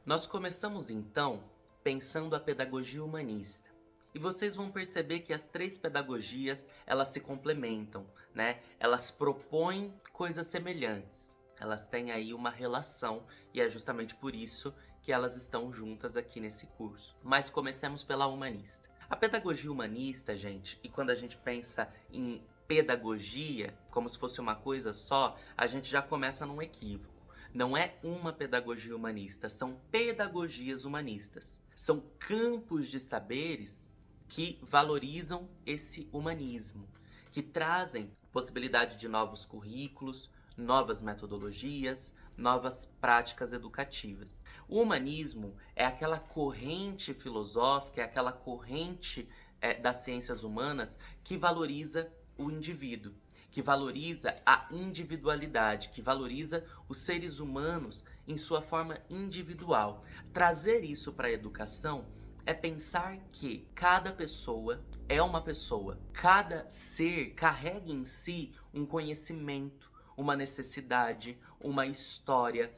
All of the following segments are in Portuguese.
Nós começamos então pensando a pedagogia humanista. E vocês vão perceber que as três pedagogias, elas se complementam, né? Elas propõem coisas semelhantes. Elas têm aí uma relação e é justamente por isso que elas estão juntas aqui nesse curso. Mas comecemos pela humanista. A pedagogia humanista, gente, e quando a gente pensa em pedagogia, como se fosse uma coisa só, a gente já começa num equívoco. Não é uma pedagogia humanista, são pedagogias humanistas. São campos de saberes que valorizam esse humanismo, que trazem possibilidade de novos currículos, novas metodologias, novas práticas educativas. O humanismo é aquela corrente filosófica, é aquela corrente das ciências humanas que valoriza o indivíduo, que valoriza a individualidade, que valoriza os seres humanos em sua forma individual. Trazer isso para a educação é pensar que cada pessoa é uma pessoa. Cada ser carrega em si um conhecimento, uma necessidade, uma história,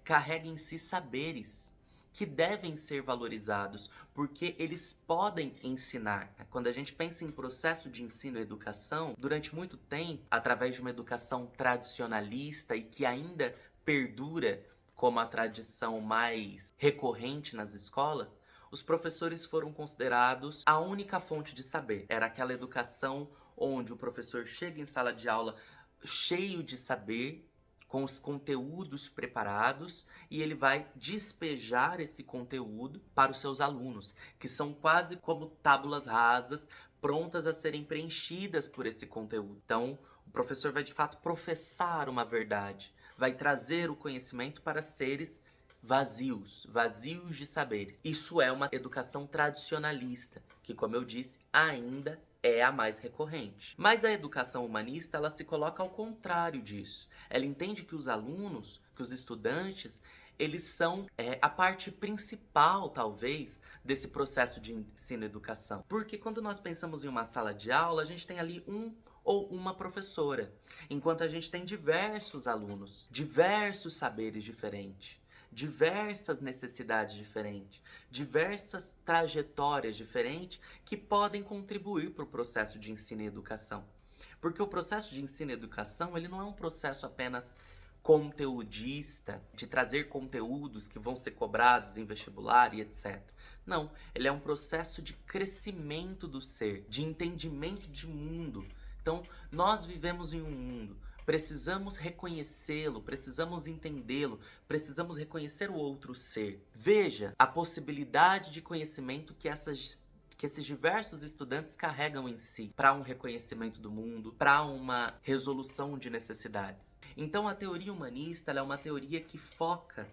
carrega em si saberes que devem ser valorizados, porque eles podem ensinar. Quando a gente pensa em processo de ensino e educação, durante muito tempo, através de uma educação tradicionalista e que ainda perdura como a tradição mais recorrente nas escolas, os professores foram considerados a única fonte de saber. Era aquela educação onde o professor chega em sala de aula cheio de saber, com os conteúdos preparados, e ele vai despejar esse conteúdo para os seus alunos, que são quase como tábulas rasas, prontas a serem preenchidas por esse conteúdo. Então, o professor vai de fato professar uma verdade, vai trazer o conhecimento para seres vazios, vazios de saberes. Isso é uma educação tradicionalista, que, como eu disse, ainda é a mais recorrente. Mas a educação humanista, ela se coloca ao contrário disso. Ela entende que os alunos, que os estudantes, eles são a parte principal, talvez, desse processo de ensino e educação. Porque quando nós pensamos em uma sala de aula, a gente tem ali um ou uma professora, enquanto a gente tem diversos alunos, diversos saberes diferentes, diversas necessidades diferentes, diversas trajetórias diferentes que podem contribuir para o processo de ensino e educação. Porque o processo de ensino e educação, ele não é um processo apenas conteudista, de trazer conteúdos que vão ser cobrados em vestibular e etc. Não, ele é um processo de crescimento do ser, de entendimento de mundo. Então, nós vivemos em um mundo. Precisamos reconhecê-lo, precisamos entendê-lo, precisamos reconhecer o outro ser. Veja a possibilidade de conhecimento que esses diversos estudantes carregam em si para um reconhecimento do mundo, para uma resolução de necessidades. Então a teoria humanista ela é uma teoria que foca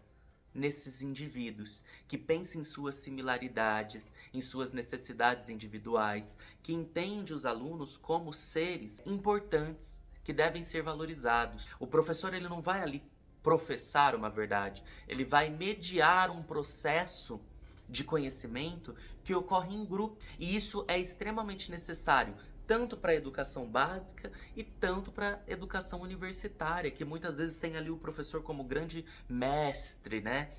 nesses indivíduos, que pensa em suas similaridades, em suas necessidades individuais, que entende os alunos como seres importantes, que devem ser valorizados. O professor ele não vai ali professar uma verdade, ele vai mediar um processo de conhecimento que ocorre em grupo. E isso é extremamente necessário, tanto para a educação básica e tanto para a educação universitária, que muitas vezes tem ali o professor como grande mestre, né?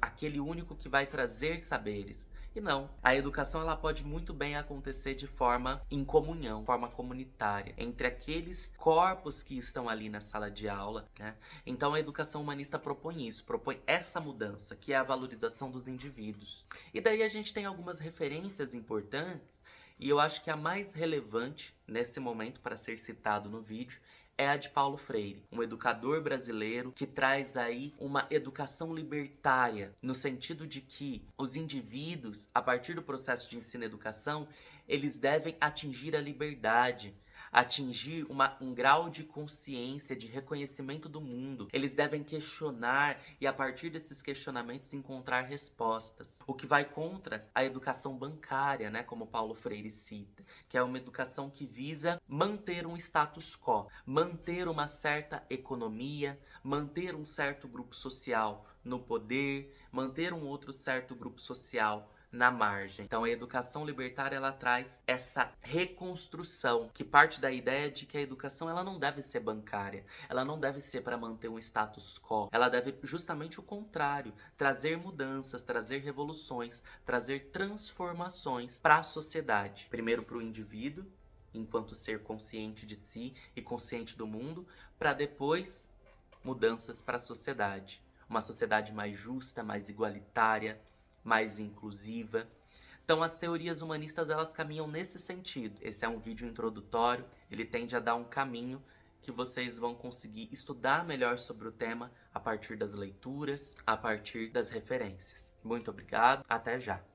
Aquele único que vai trazer saberes. E não, a educação ela pode muito bem acontecer de forma em comunhão, forma comunitária, entre aqueles corpos que estão ali na sala de aula, né? Então a educação humanista propõe isso, propõe essa mudança, que é a valorização dos indivíduos. E daí a gente tem algumas referências importantes, e eu acho que a mais relevante nesse momento para ser citado no vídeo é a de Paulo Freire, um educador brasileiro que traz aí uma educação libertária, no sentido de que os indivíduos, a partir do processo de ensino e educação, eles devem atingir a liberdade, atingir um grau de consciência, de reconhecimento do mundo. Eles devem questionar e, a partir desses questionamentos, encontrar respostas. O que vai contra a educação bancária, né, como Paulo Freire cita, que é uma educação que visa manter um status quo, manter uma certa economia, manter um certo grupo social no poder, manter um outro certo grupo social na margem. Então a educação libertária ela traz essa reconstrução que parte da ideia de que a educação ela não deve ser bancária, ela não deve ser para manter um status quo, ela deve justamente o contrário, trazer mudanças, trazer revoluções, trazer transformações para a sociedade. Primeiro para o indivíduo, enquanto ser consciente de si e consciente do mundo, para depois mudanças para a sociedade. Uma sociedade mais justa, mais igualitária, mais inclusiva. Então as teorias humanistas elas caminham nesse sentido. Esse é um vídeo introdutório, ele tende a dar um caminho que vocês vão conseguir estudar melhor sobre o tema a partir das leituras, a partir das referências. Muito obrigado, até já!